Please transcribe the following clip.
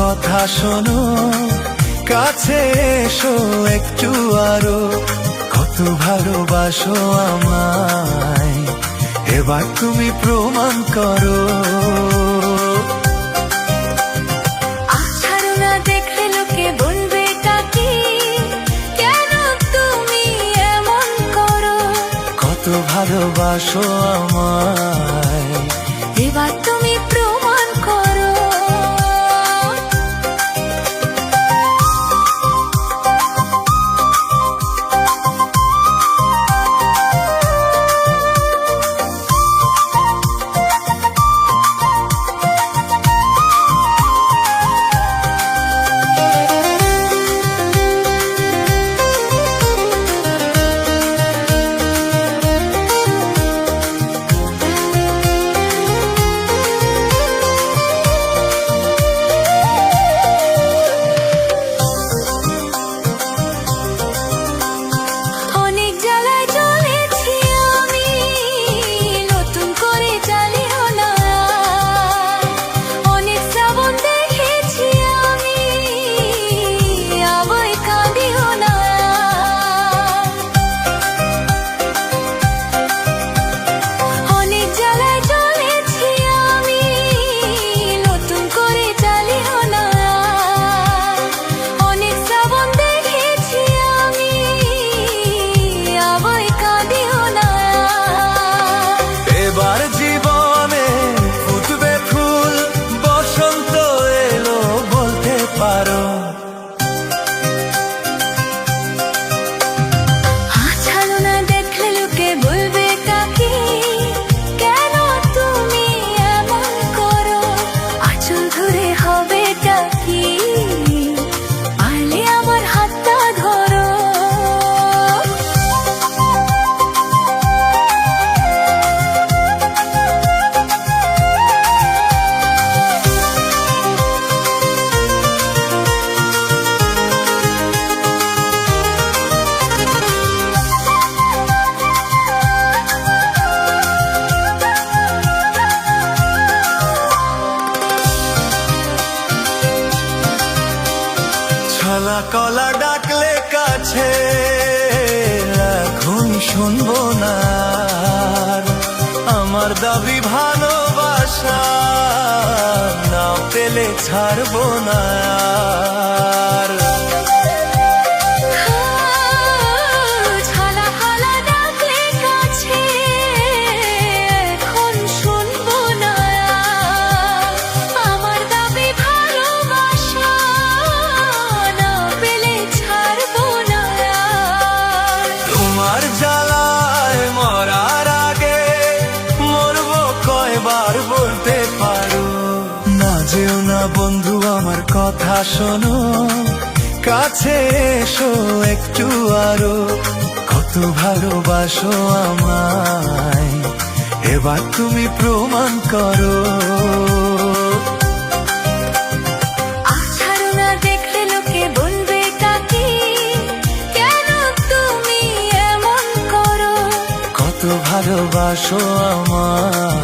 কথা শোনো, কাছে এসো একটু আরো। কত ভালোবাসো আমায়, এবার তুমি প্রমাণ করো। ছাড়ো না, দেখলে লোকে বলবে এটা কি, কেন তুমি এমন করো। কত ভালোবাসো আমায়, এবার তুমি প্রমাণ করো। ছলা কলা ডাকলে কাছে, এখন শুনবো না আর। আমার দাবি ভালোবাসা, না পেলে ছাড়বো না আর। যেও না বন্ধু, আমার কথা শোনো, কাছে এসো একটু আরো। কত ভালোবাসো আমায়, এবার তুমি প্রমাণ করো। ছাড়ো না, দেখলে লোকে বলবে এটা কি, কেন তুমি এমন করো। কত ভালোবাসো আমায়।